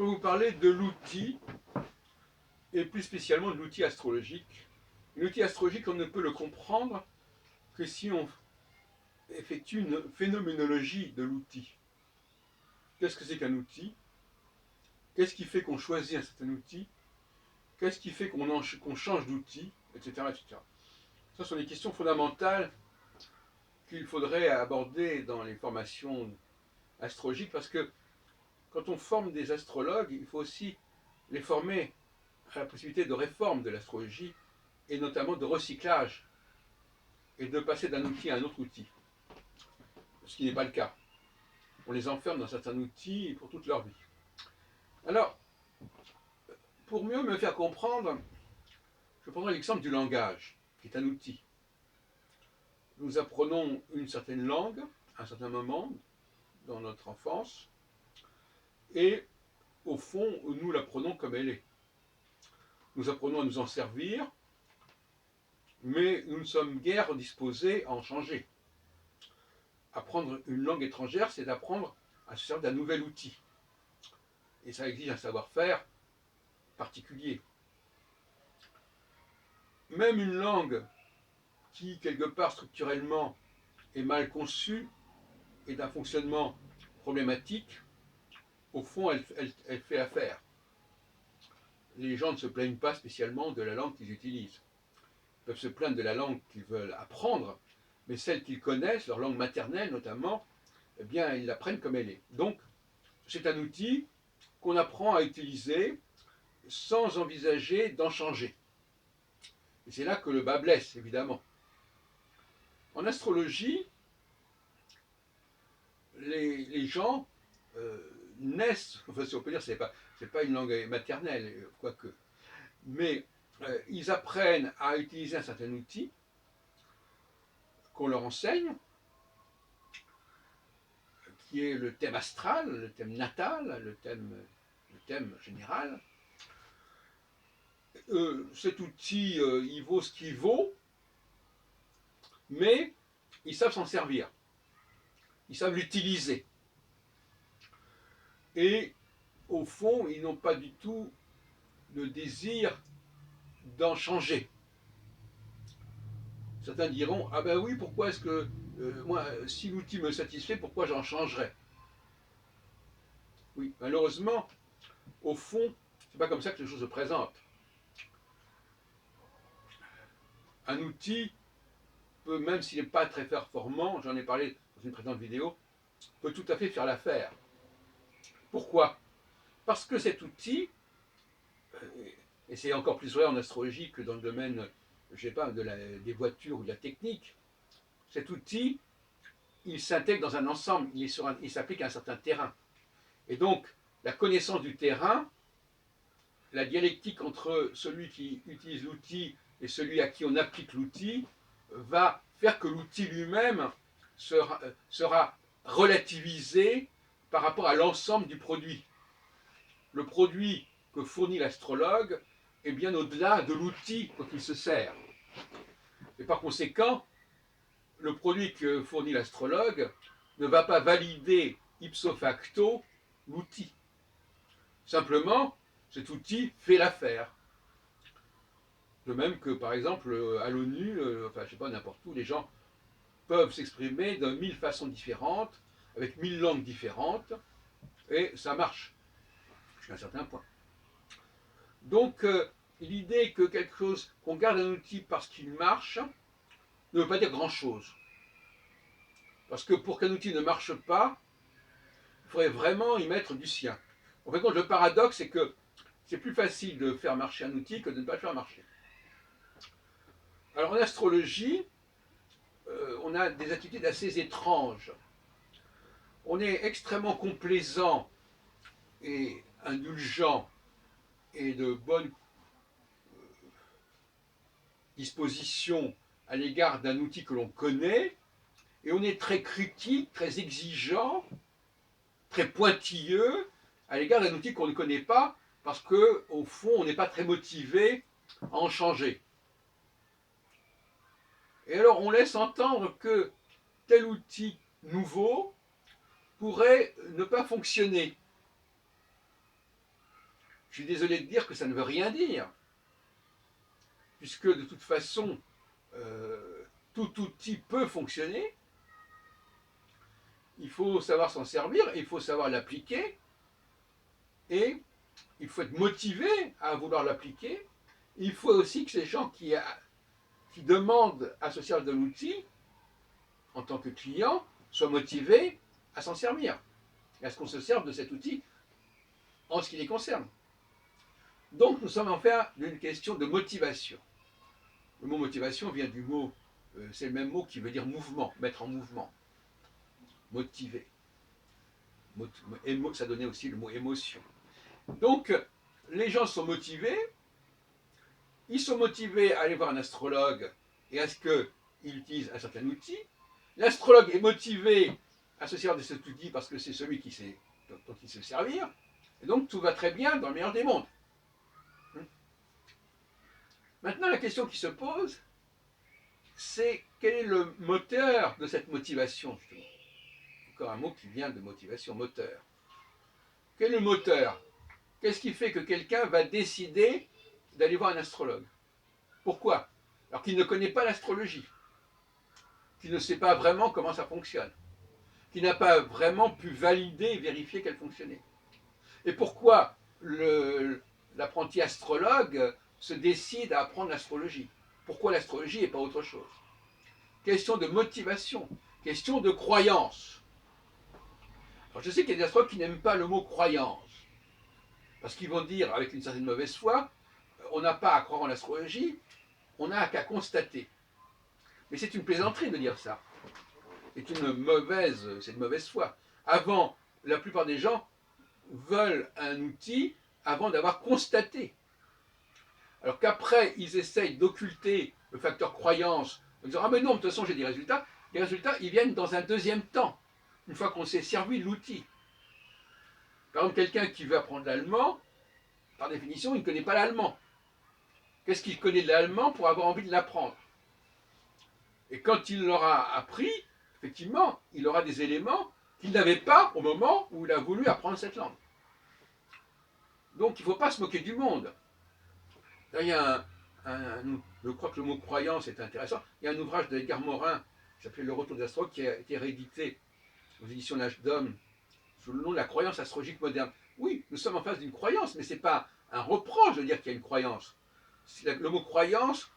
je vais vous parler de l'outil, et plus spécialement de l'outil astrologique. L'outil astrologique, on ne peut le comprendre que si on effectue une phénoménologie de l'outil. Qu'est-ce que c'est qu'un outil? Qu'est-ce qui fait qu'on choisit un certain outil? Qu'est-ce qui fait qu'on change d'outil, etc., etc. Ce sont des questions fondamentales qu'il faudrait aborder dans les formations astrologiques, parce que quand on forme des astrologues, il faut aussi les former à la possibilité de réforme de l'astrologie, et notamment de recyclage, et de passer d'un outil à un autre outil, ce qui n'est pas le cas. On les enferme dans certains outils pour toute leur vie. Alors, pour mieux me faire comprendre, je prendrai l'exemple du langage, qui est un outil. Nous apprenons une certaine langue à un certain moment dans notre enfance, et au fond, nous l'apprenons comme elle est. Nous apprenons à nous en servir, mais nous ne sommes guère disposés à en changer. Apprendre une langue étrangère, c'est d'apprendre à se servir d'un nouvel outil. Et ça exige un savoir-faire particulier. Même une langue qui, quelque part, structurellement, est mal conçue et d'un fonctionnement problématique, au fond, elle fait affaire. Les gens ne se plaignent pas spécialement de la langue qu'ils utilisent. Ils peuvent se plaindre de la langue qu'ils veulent apprendre, mais celle qu'ils connaissent, leur langue maternelle notamment, eh bien, ils l'apprennent comme elle est. Donc, c'est un outil qu'on apprend à utiliser sans envisager d'en changer. Et c'est là que le bas blesse, évidemment. En astrologie, les gens naissent, enfin si on peut dire, c'est pas une langue maternelle, quoique, mais ils apprennent à utiliser un certain outil qu'on leur enseigne, qui est le thème astral, le thème natal, le thème général. Cet outil, il vaut ce qu'il vaut, mais ils savent s'en servir, ils savent l'utiliser. Et au fond, ils n'ont pas du tout le désir d'en changer. Certains diront, ah ben oui, pourquoi est-ce que moi, si l'outil me satisfait, pourquoi j'en changerais? Oui, malheureusement, au fond, c'est pas comme ça que les choses se présentent. Un outil peut, même s'il n'est pas très performant, j'en ai parlé dans une précédente vidéo, peut tout à fait faire l'affaire. Pourquoi? Parce que cet outil, et c'est encore plus vrai en astrologie que dans le domaine, je sais pas, des voitures ou de la technique, cet outil, il s'intègre dans un ensemble, il s'applique à un certain terrain. Et donc, la connaissance du terrain, la dialectique entre celui qui utilise l'outil et celui à qui on applique l'outil, va faire que l'outil lui-même sera relativisé par rapport à l'ensemble du produit. Le produit que fournit l'astrologue est bien au-delà de l'outil dont il se sert. Et par conséquent, le produit que fournit l'astrologue ne va pas valider ipso facto l'outil. Simplement, cet outil fait l'affaire. De même que, par exemple, à l'ONU, enfin, je sais pas, n'importe où, les gens peuvent s'exprimer de 1000 façons différentes, avec 1000 langues différentes, et ça marche, jusqu'à un certain point. Donc, l'idée que quelque chose, qu'on garde un outil parce qu'il marche, ne veut pas dire grand-chose. Parce que pour qu'un outil ne marche pas, il faudrait vraiment y mettre du sien. En fait, le paradoxe, c'est que c'est plus facile de faire marcher un outil que de ne pas le faire marcher. Alors en astrologie, on a des attitudes assez étranges. On est extrêmement complaisant et indulgent et de bonne disposition à l'égard d'un outil que l'on connaît, et on est très critique, très exigeant, très pointilleux à l'égard d'un outil qu'on ne connaît pas, parce qu'au fond, on n'est pas très motivé à en changer. Et alors, on laisse entendre que tel outil nouveau pourrait ne pas fonctionner. Je suis désolé de dire que ça ne veut rien dire, puisque de toute façon, tout outil peut fonctionner. Il faut savoir s'en servir, il faut savoir l'appliquer, et il faut être motivé à vouloir l'appliquer. Il faut aussi que ces gens qui demandent à se servir de l'outil, en tant que client, soient motivés à s'en servir, et à ce qu'on se serve de cet outil en ce qui les concerne. Donc nous sommes en fait d'une question de motivation. Le mot motivation vient du mot, c'est le même mot qui veut dire mouvement, mettre en mouvement, motiver. Ça donnait aussi le mot émotion. Donc les gens sont motivés, ils sont motivés à aller voir un astrologue et à ce qu'il utilise un certain outil. L'astrologue est motivé à se servir de cet outil parce que c'est celui dont il sait servir. Et donc tout va très bien dans le meilleur des mondes. Maintenant, la question qui se pose, c'est quel est le moteur de cette motivation, justement. Encore un mot qui vient de motivation, moteur. Quel est le moteur? Qu'est-ce qui fait que quelqu'un va décider d'aller voir un astrologue? Pourquoi? Alors qu'il ne connaît pas l'astrologie, qu'il ne sait pas vraiment comment ça fonctionne, qu'il n'a pas vraiment pu valider et vérifier qu'elle fonctionnait. Et pourquoi l'apprenti astrologue se décide à apprendre l'astrologie? Pourquoi l'astrologie et pas autre chose? Question de motivation, question de croyance. Alors je sais qu'il y a des astrologues qui n'aiment pas le mot croyance, parce qu'ils vont dire avec une certaine mauvaise foi, on n'a pas à croire en l'astrologie, on n'a qu'à constater. Mais c'est une plaisanterie de dire ça. C'est une mauvaise foi. Avant, la plupart des gens veulent un outil avant d'avoir constaté. Alors qu'après, ils essayent d'occulter le facteur croyance en disant « Ah mais non, de toute façon j'ai des résultats ». Les résultats, ils viennent dans un deuxième temps, une fois qu'on s'est servi de l'outil. Par exemple, quelqu'un qui veut apprendre l'allemand, par définition, il ne connaît pas l'allemand. Qu'est-ce qu'il connaît de l'allemand pour avoir envie de l'apprendre? Et quand il l'aura appris, effectivement, il aura des éléments qu'il n'avait pas au moment où il a voulu apprendre cette langue. Donc il ne faut pas se moquer du monde. Là, il y a je crois que le mot croyance est intéressant. Il y a un ouvrage d'Edgar Morin qui s'appelle Le Retour des astrologues qui a été réédité aux éditions L'Âge d'Homme sous le nom de la croyance astrologique moderne. Oui, nous sommes en face d'une croyance, mais ce n'est pas un reproche de dire qu'il y a une croyance. Le mot croyance,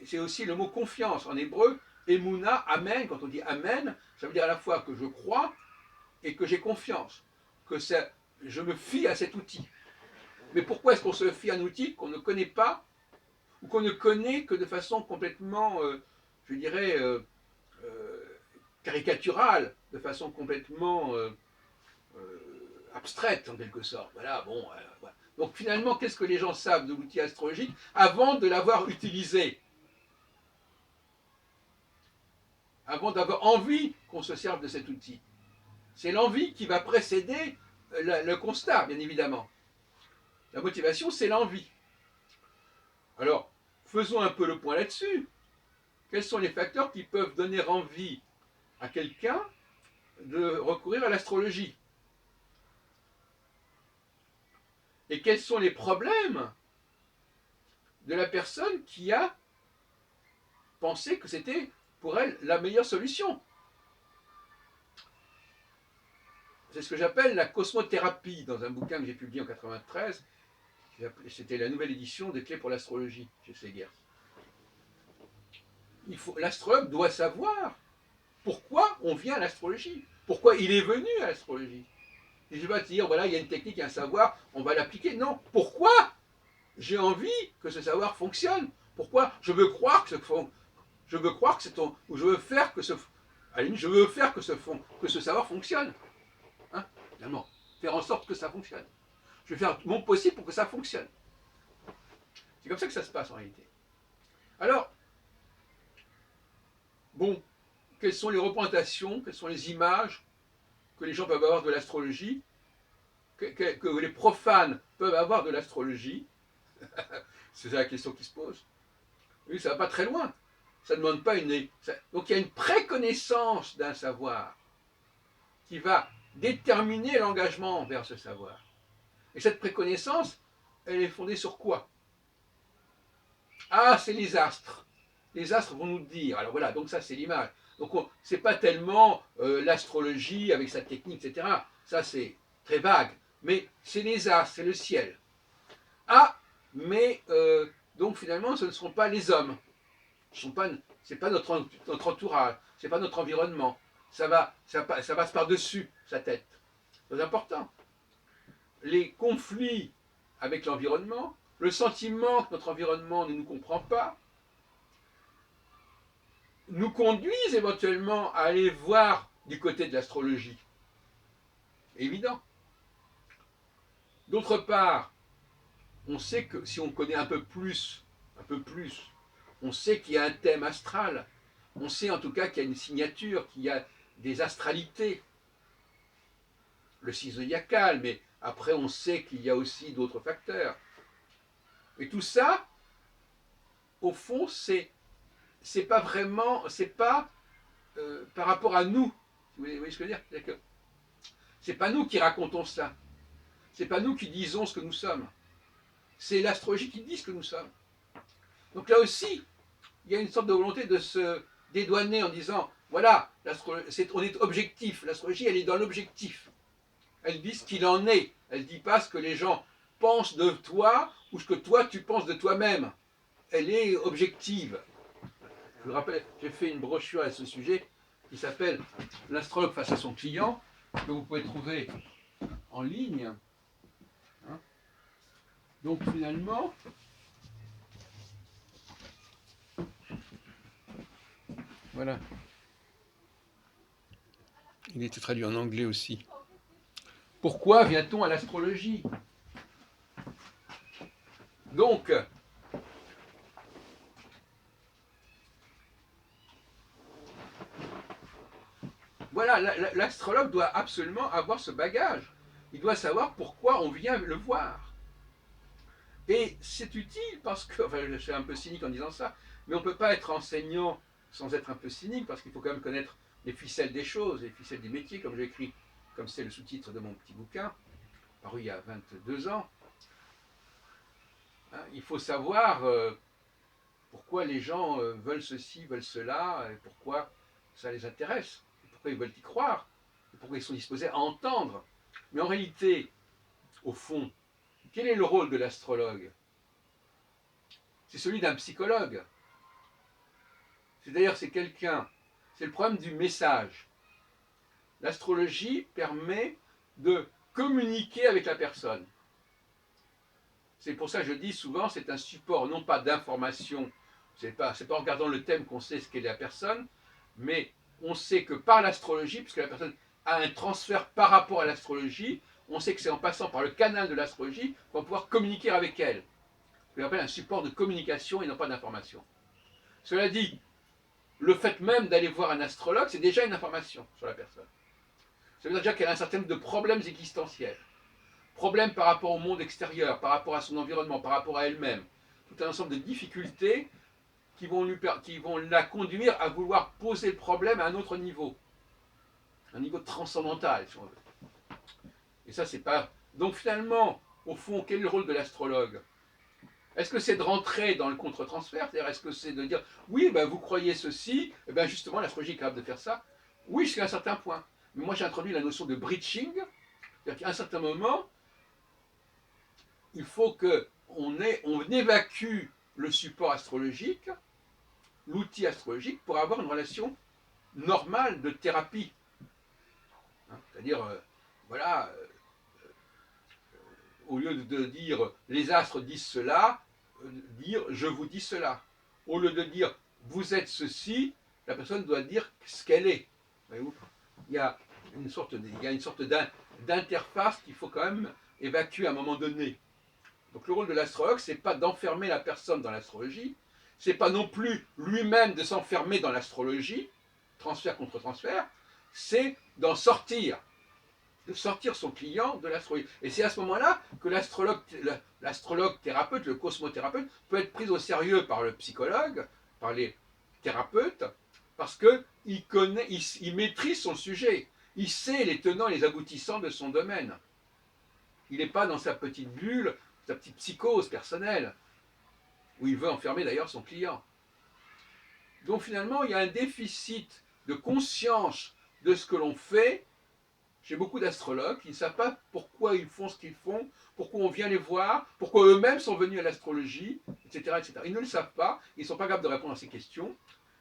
c'est aussi le mot confiance. En hébreu, Emouna, Amen, quand on dit Amen, ça veut dire à la fois que je crois et que j'ai confiance, que je me fie à cet outil. Mais pourquoi est-ce qu'on se fie à un outil qu'on ne connaît pas ou qu'on ne connaît que de façon complètement, je dirais, caricaturale, de façon complètement abstraite en quelque sorte. Voilà, bon. Voilà. Donc finalement, qu'est-ce que les gens savent de l'outil astrologique avant de l'avoir utilisé? Avant d'avoir envie qu'on se serve de cet outil. C'est l'envie qui va précéder le constat, bien évidemment. La motivation, c'est l'envie. Alors, faisons un peu le point là-dessus. Quels sont les facteurs qui peuvent donner envie à quelqu'un de recourir à l'astrologie? Et quels sont les problèmes de la personne qui a pensé que c'était pour elle la meilleure solution? C'est ce que j'appelle la cosmothérapie, dans un bouquin que j'ai publié en 1993. C'était la nouvelle édition des Clés pour l'astrologie chez Segers. L'astrologue doit savoir pourquoi on vient à l'astrologie, pourquoi il est venu à l'astrologie. Il ne va pas te dire, voilà, il y a une technique, un savoir, on va l'appliquer. Non, pourquoi j'ai envie que ce savoir fonctionne? Pourquoi je veux croire que je veux croire que c'est ton, ou je veux faire que je veux faire que ce savoir fonctionne. Hein, finalement, faire en sorte que ça fonctionne. Je vais faire mon possible pour que ça fonctionne. C'est comme ça que ça se passe en réalité. Alors, bon, quelles sont les représentations, quelles sont les images que les gens peuvent avoir de l'astrologie, que les profanes peuvent avoir de l'astrologie? C'est ça la question qui se pose. Oui, ça ne va pas très loin. Ça ne demande pas donc il y a une préconnaissance d'un savoir qui va déterminer l'engagement vers ce savoir. Et cette préconnaissance, elle est fondée sur quoi? Ah, c'est les astres. Les astres vont nous dire. Alors voilà, donc ça c'est l'image. Donc c'est pas tellement l'astrologie avec sa technique, etc. Ça c'est très vague. Mais c'est les astres, c'est le ciel. Ah, mais donc finalement ce ne seront pas les hommes. C'est pas notre entourage, c'est pas notre environnement. Ça passe par-dessus sa tête. C'est important. Les conflits avec l'environnement, le sentiment que notre environnement ne nous comprend pas, nous conduisent éventuellement à aller voir du côté de l'astrologie. Évident. D'autre part, on sait que si on connaît un peu plus, on sait qu'il y a un thème astral, on sait en tout cas qu'il y a une signature, qu'il y a des astralités, le signe zodiacal, mais après on sait qu'il y a aussi d'autres facteurs. Et tout ça, au fond, c'est pas vraiment, c'est pas par rapport à nous. Vous voyez ce que je veux dire? C'est pas nous qui racontons ça. C'est pas nous qui disons ce que nous sommes. C'est l'astrologie qui dit ce que nous sommes. Donc là aussi, il y a une sorte de volonté de se dédouaner en disant, voilà, on est objectif. L'astrologie, elle est dans l'objectif. Elle dit ce qu'il en est. Elle ne dit pas ce que les gens pensent de toi ou ce que toi tu penses de toi-même. Elle est objective. Je vous rappelle, j'ai fait une brochure à ce sujet qui s'appelle L'astrologue face à son client, que vous pouvez trouver en ligne. Donc finalement, voilà. Il était traduit en anglais aussi. Pourquoi vient-on à l'astrologie? Donc, voilà, l'astrologue doit absolument avoir ce bagage. Il doit savoir pourquoi on vient le voir. Et c'est utile parce que, enfin je suis un peu cynique en disant ça, mais on ne peut pas être enseignant sans être un peu cynique, parce qu'il faut quand même connaître les ficelles des choses, les ficelles des métiers, comme j'ai écrit, comme c'est le sous-titre de mon petit bouquin, paru il y a 22 ans. Hein, il faut savoir pourquoi les gens veulent ceci, veulent cela, et pourquoi ça les intéresse, et pourquoi ils veulent y croire, et pourquoi ils sont disposés à entendre. Mais en réalité, au fond, quel est le rôle de l'astrologue? C'est celui d'un psychologue. C'est-à-dire, c'est quelqu'un, c'est le problème du message. L'astrologie permet de communiquer avec la personne. C'est pour ça que je dis souvent, c'est un support non pas d'information, c'est pas en regardant le thème qu'on sait ce qu'est la personne, mais on sait que par l'astrologie, puisque la personne a un transfert par rapport à l'astrologie, on sait que c'est en passant par le canal de l'astrologie qu'on va pouvoir communiquer avec elle. Ce qu'on appelle un support de communication et non pas d'information. Cela dit, le fait même d'aller voir un astrologue, c'est déjà une information sur la personne. Ça veut dire déjà qu'elle a un certain nombre de problèmes existentiels. Problèmes par rapport au monde extérieur, par rapport à son environnement, par rapport à elle-même. Tout un ensemble de difficultés qui vont la conduire à vouloir poser le problème à un autre niveau. Un niveau transcendantal, si on veut. Et ça, c'est pas... Donc finalement, au fond, quel est le rôle de l'astrologue? Est-ce que c'est de rentrer dans le contre-transfert? C'est-à-dire, est-ce que c'est de dire, oui, ben, vous croyez ceci, et ben, justement, l'astrologie est capable de faire ça? Oui, jusqu'à un certain point. Mais moi, j'ai introduit la notion de breaching, c'est-à-dire qu'à un certain moment, il faut qu'on évacue le support astrologique, l'outil astrologique, pour avoir une relation normale de thérapie. Hein, c'est-à-dire, voilà, au lieu de dire les astres disent cela, dire je vous dis cela. Au lieu de dire vous êtes ceci, la personne doit dire ce qu'elle est. Voyez-vous, il y a une sorte d'interface qu'il faut quand même évacuer à un moment donné. Donc le rôle de l'astrologue, c'est pas d'enfermer la personne dans l'astrologie, c'est pas non plus lui-même de s'enfermer dans l'astrologie, transfert contre transfert, c'est d'en sortir, de sortir son client de l'astrologie. Et c'est à ce moment-là que l'astrologue thérapeute, le cosmothérapeute, peut être pris au sérieux par le psychologue, par les thérapeutes, parce qu'il maîtrise son sujet, il sait les tenants et les aboutissants de son domaine. Il n'est pas dans sa petite bulle sa petite psychose personnelle, où il veut enfermer d'ailleurs son client. Donc finalement, il y a un déficit de conscience de ce que l'on fait chez beaucoup d'astrologues qui ne savent pas pourquoi ils font ce qu'ils font, pourquoi on vient les voir, pourquoi eux-mêmes sont venus à l'astrologie, etc., etc. Ils ne le savent pas, ils ne sont pas capables de répondre à ces questions,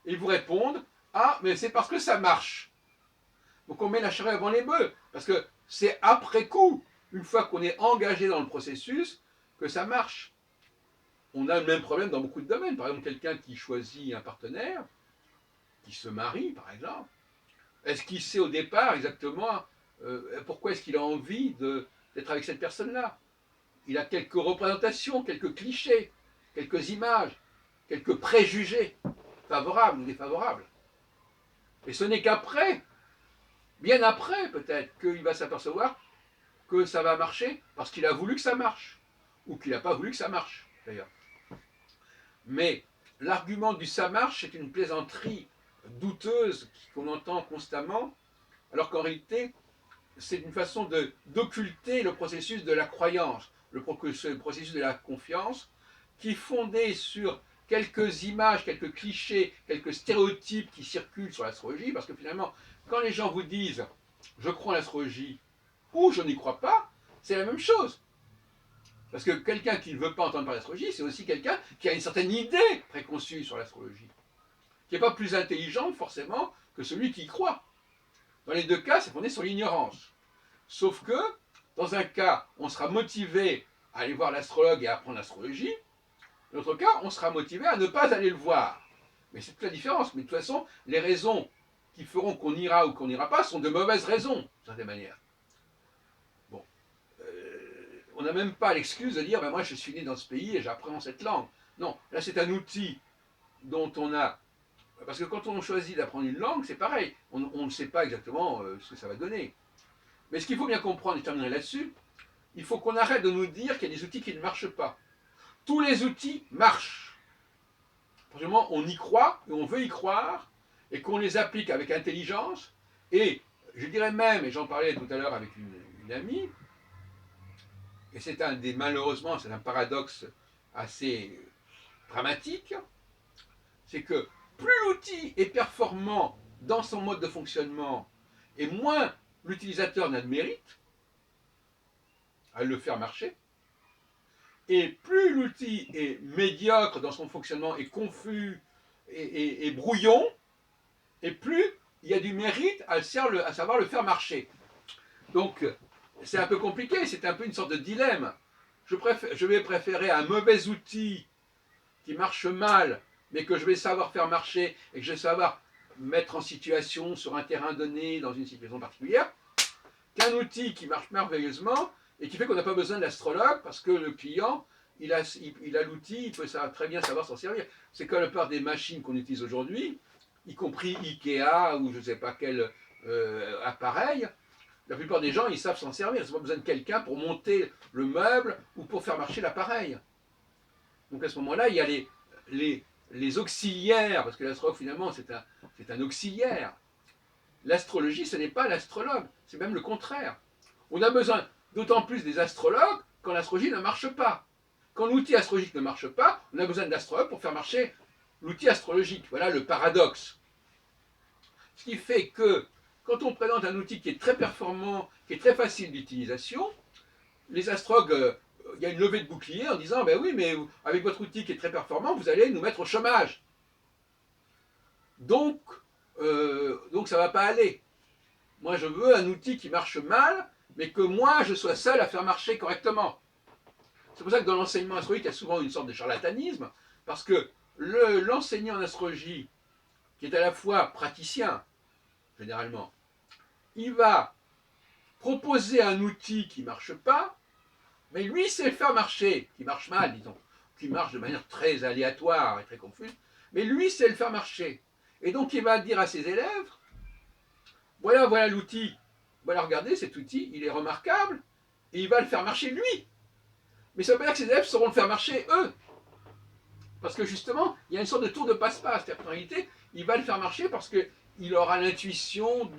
et ils vous répondent « Ah, mais c'est parce que ça marche ». Donc on met la charrue avant les bœufs, parce que c'est après coup, une fois qu'on est engagé dans le processus, que ça marche. On a le même problème dans beaucoup de domaines. Par exemple, quelqu'un qui choisit un partenaire, qui se marie par exemple, est-ce qu'il sait au départ exactement pourquoi est-ce qu'il a envie d'être avec cette personne-là? Il a quelques représentations, quelques clichés, quelques images, quelques préjugés, favorables ou défavorables. Et ce n'est qu'après, bien après peut-être, qu'il va s'apercevoir que ça va marcher parce qu'il a voulu que ça marche, ou qu'il n'a pas voulu que ça marche d'ailleurs. Mais l'argument du ça marche, c'est une plaisanterie douteuse qu'on entend constamment, alors qu'en réalité, c'est une façon d'occulter le processus de la croyance, le processus de la confiance, qui est fondé sur quelques images, quelques clichés, quelques stéréotypes qui circulent sur l'astrologie, parce que finalement, quand les gens vous disent « je crois en l'astrologie » ou « je n'y crois pas », c'est la même chose. Parce que quelqu'un qui ne veut pas entendre parler d'astrologie, c'est aussi quelqu'un qui a une certaine idée préconçue sur l'astrologie, qui n'est pas plus intelligente forcément que celui qui y croit. Dans les deux cas, c'est fondé sur l'ignorance. Sauf que, dans un cas, on sera motivé à aller voir l'astrologue et à apprendre l'astrologie. Dans l'autre cas, on sera motivé à ne pas aller le voir. Mais c'est toute la différence. Mais de toute façon, les raisons qui feront qu'on ira ou qu'on n'ira pas sont de mauvaises raisons, d'une certaine manière. Bon. On n'a même pas l'excuse de dire ben moi je suis né dans ce pays et j'apprends cette langue. Non, là c'est un outil dont on a. Parce que quand on choisit d'apprendre une langue, c'est pareil. On ne sait pas exactement ce que ça va donner. Mais ce qu'il faut bien comprendre, et je terminerai là-dessus, il faut qu'on arrête de nous dire qu'il y a des outils qui ne marchent pas. Tous les outils marchent. Franchement, on y croit, et on veut y croire, et qu'on les applique avec intelligence, et je dirais même, et j'en parlais tout à l'heure avec une amie, et c'est malheureusement, c'est un paradoxe assez dramatique, c'est que plus l'outil est performant dans son mode de fonctionnement, et moins l'utilisateur n'a de mérite à le faire marcher, et plus l'outil est médiocre dans son fonctionnement, et confus, et brouillon, et plus il y a du mérite à savoir le faire marcher. Donc, c'est un peu compliqué, c'est un peu une sorte de dilemme. Je vais préférer un mauvais outil qui marche mal, mais que je vais savoir faire marcher, et que je vais savoir mettre en situation sur un terrain donné, dans une situation particulière, qu'un outil qui marche merveilleusement, et qui fait qu'on n'a pas besoin d'astrologue, parce que le client, il a l'outil, il peut très bien savoir s'en servir. C'est comme la plupart des machines qu'on utilise aujourd'hui, y compris Ikea, ou je ne sais pas quel appareil, la plupart des gens, ils savent s'en servir. Ils n'ont pas besoin de quelqu'un pour monter le meuble, ou pour faire marcher l'appareil. Donc à ce moment-là, il y a les auxiliaires, parce que l'astrologue, finalement, c'est un auxiliaire. L'astrologie, ce n'est pas l'astrologue, c'est même le contraire. On a besoin d'autant plus des astrologues quand l'astrologie ne marche pas. Quand l'outil astrologique ne marche pas, on a besoin de l'astrologue pour faire marcher l'outil astrologique. Voilà le paradoxe. Ce qui fait que quand on présente un outil qui est très performant, qui est très facile d'utilisation, les astrologues, il y a une levée de bouclier en disant ben oui, mais avec votre outil qui est très performant, vous allez nous mettre au chômage. Donc ça ne va pas aller. Moi, je veux un outil qui marche mal, mais que moi, je sois seul à faire marcher correctement. C'est pour ça que dans l'enseignement astrologique, il y a souvent une sorte de charlatanisme, parce que l'enseignant en astrologie, qui est à la fois praticien, généralement, il va proposer un outil qui ne marche pas, mais lui sait le faire marcher, qui marche mal, disons, qui marche de manière très aléatoire et très confuse, mais lui sait le faire marcher. Et donc il va dire à ses élèves, voilà l'outil, voilà, regardez cet outil, il est remarquable, et il va le faire marcher lui. Mais ça veut pas dire que ses élèves sauront le faire marcher eux. Parce que justement, il y a une sorte de tour de passe-passe. C'est-à-dire qu'en réalité, il va le faire marcher parce qu'il aura l'intuition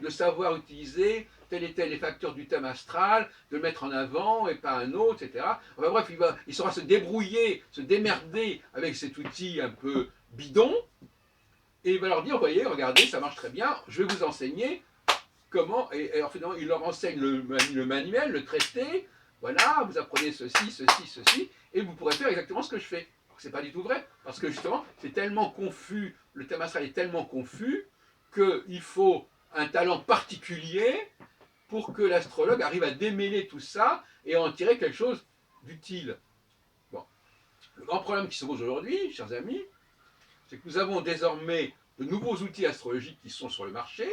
de savoir utiliser tel et tel les facteurs du thème astral, de le mettre en avant et pas un autre, etc. Enfin bref, il saura se débrouiller, se démerder avec cet outil un peu bidon, et il va leur dire, voyez, regardez, ça marche très bien, je vais vous enseigner comment, et en fait, il leur enseigne le manuel, le traité, voilà, vous apprenez ceci, ceci, ceci, et vous pourrez faire exactement ce que je fais. C'est pas du tout vrai, parce que justement, c'est tellement confus, le thème astral est tellement confus, qu'il faut un talent particulier pour que l'astrologue arrive à démêler tout ça et à en tirer quelque chose d'utile. Bon. Le grand problème qui se pose aujourd'hui, chers amis, c'est que nous avons désormais de nouveaux outils astrologiques qui sont sur le marché,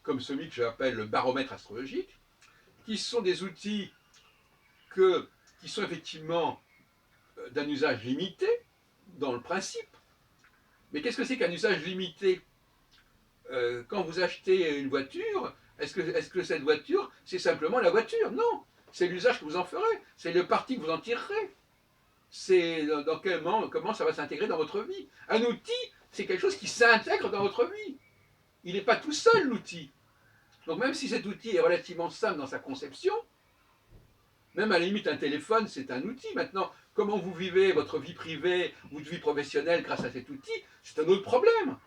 comme celui que j'appelle le baromètre astrologique, qui sont des outils qui sont effectivement d'un usage limité, dans le principe. Mais qu'est-ce que c'est qu'un usage limité? Quand vous achetez une voiture, est-ce que cette voiture, c'est simplement la voiture? Non, c'est l'usage que vous en ferez, c'est le parti que vous en tirerez. C'est dans quel moment, comment ça va s'intégrer dans votre vie. Un outil, c'est quelque chose qui s'intègre dans votre vie. Il n'est pas tout seul, l'outil. Donc même si cet outil est relativement simple dans sa conception, même à la limite un téléphone, c'est un outil. Maintenant, comment vous vivez votre vie privée ou votre vie professionnelle grâce à cet outil, c'est un autre problème.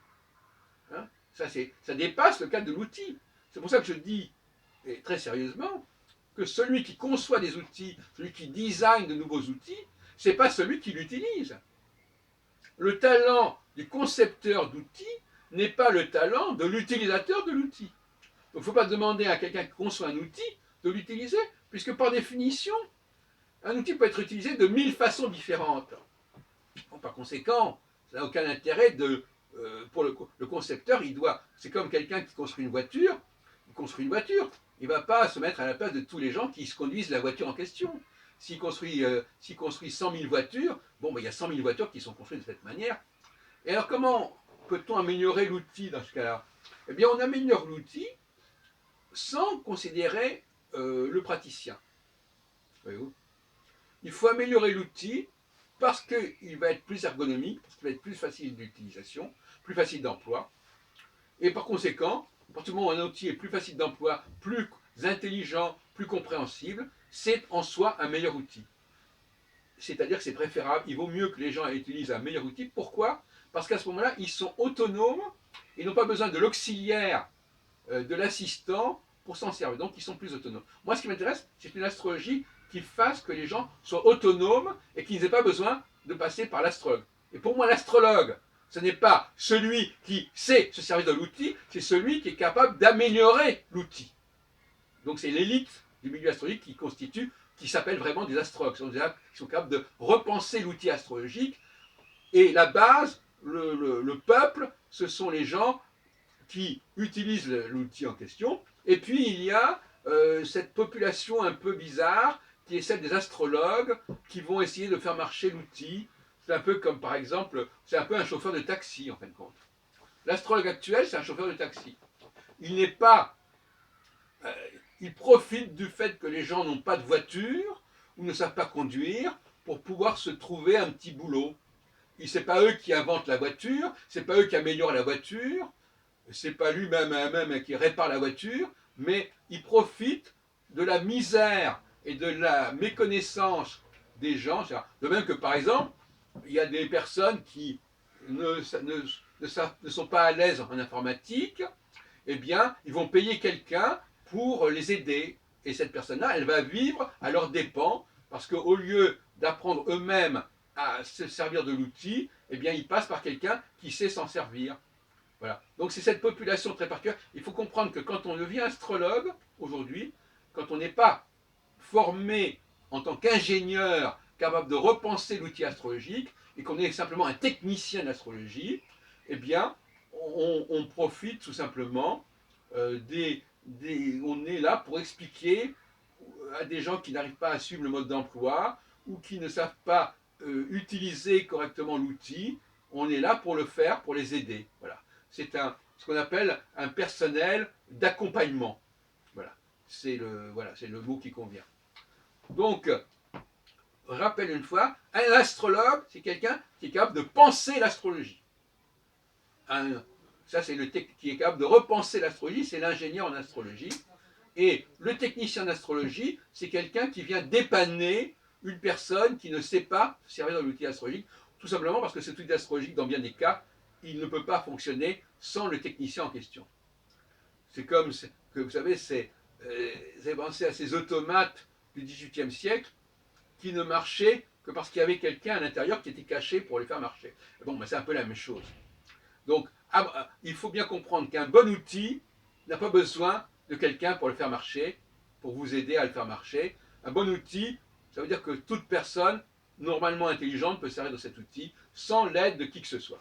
Hein, ça dépasse le cadre de l'outil. C'est pour ça que je dis, et très sérieusement, que celui qui conçoit des outils, celui qui design de nouveaux outils, ce n'est pas celui qui l'utilise. Le talent du concepteur d'outils n'est pas le talent de l'utilisateur de l'outil. Donc il ne faut pas demander à quelqu'un qui conçoit un outil de l'utiliser, puisque par définition, un outil peut être utilisé de 1000 façons différentes. Bon, par conséquent, ça n'a aucun intérêt pour le concepteur, c'est comme quelqu'un qui construit une voiture, il ne va pas se mettre à la place de tous les gens qui se conduisent la voiture en question. S'il construit 100 000 voitures, bon, ben, il y a 100 000 voitures qui sont construites de cette manière. Et alors comment peut-on améliorer l'outil dans ce cas-là? Eh bien, on améliore l'outil sans considérer le praticien. Voyez-vous? Il faut améliorer l'outil parce qu'il va être plus ergonomique, parce qu'il va être plus facile d'utilisation, plus facile d'emploi. Et par conséquent, à partir du moment où un outil est plus facile d'emploi, plus intelligent, plus compréhensible, c'est en soi un meilleur outil. C'est-à-dire que c'est préférable, il vaut mieux que les gens utilisent un meilleur outil. Pourquoi? Parce qu'à ce moment-là, ils sont autonomes, ils n'ont pas besoin de l'auxiliaire, de l'assistant pour s'en servir. Donc ils sont plus autonomes. Moi, ce qui m'intéresse, c'est une astrologie qui fasse que les gens soient autonomes et qu'ils n'aient pas besoin de passer par l'astrologue. Et pour moi, l'astrologue, ce n'est pas celui qui sait se servir de l'outil, c'est celui qui est capable d'améliorer l'outil. Donc c'est l'élite du milieu astrologique qui s'appelle vraiment des astrologues. Ils sont capables de repenser l'outil astrologique. Et la base, le peuple, ce sont les gens qui utilisent l'outil en question. Et puis il y a cette population un peu bizarre qui est celle des astrologues qui vont essayer de faire marcher l'outil. C'est un peu comme par exemple, c'est un peu un chauffeur de taxi en fin de compte. L'astrologue actuel, c'est un chauffeur de taxi. Il n'est pas... il profite du fait que les gens n'ont pas de voiture ou ne savent pas conduire pour pouvoir se trouver un petit boulot. Ce n'est pas eux qui inventent la voiture, ce n'est pas eux qui améliorent la voiture, c'est pas lui-même qui répare la voiture, mais il profite de la misère et de la méconnaissance des gens. De même que, par exemple, il y a des personnes qui ne sont pas à l'aise en informatique, eh bien, ils vont payer quelqu'un pour les aider. Et cette personne-là, elle va vivre à leurs dépens, parce qu'au lieu d'apprendre eux-mêmes à se servir de l'outil, eh bien, ils passent par quelqu'un qui sait s'en servir. Voilà. Donc c'est cette population très particulière. Il faut comprendre que quand on devient astrologue, aujourd'hui, quand on n'est pas formé en tant qu'ingénieur capable de repenser l'outil astrologique, et qu'on est simplement un technicien d'astrologie, eh bien, on profite tout simplement on est là pour expliquer à des gens qui n'arrivent pas à suivre le mode d'emploi ou qui ne savent pas utiliser correctement l'outil. On est là pour le faire, pour les aider. Voilà. C'est ce qu'on appelle un personnel d'accompagnement. Voilà. C'est le mot qui convient. Donc, rappelle une fois, un astrologue, c'est quelqu'un qui est capable de penser l'astrologie. Ça, c'est qui est capable de repenser l'astrologie, c'est l'ingénieur en astrologie. Et le technicien d'astrologie, c'est quelqu'un qui vient dépanner une personne qui ne sait pas se servir de l'outil astrologique, tout simplement parce que cet outil astrologique, dans bien des cas, il ne peut pas fonctionner sans le technicien en question. C'est comme que vous savez, vous avez pensé à ces automates du XVIIIe siècle qui ne marchaient que parce qu'il y avait quelqu'un à l'intérieur qui était caché pour les faire marcher. Bon, ben, c'est un peu la même chose. Donc, il faut bien comprendre qu'un bon outil n'a pas besoin de quelqu'un pour le faire marcher, pour vous aider à le faire marcher. Un bon outil, ça veut dire que toute personne normalement intelligente peut servir de cet outil sans l'aide de qui que ce soit.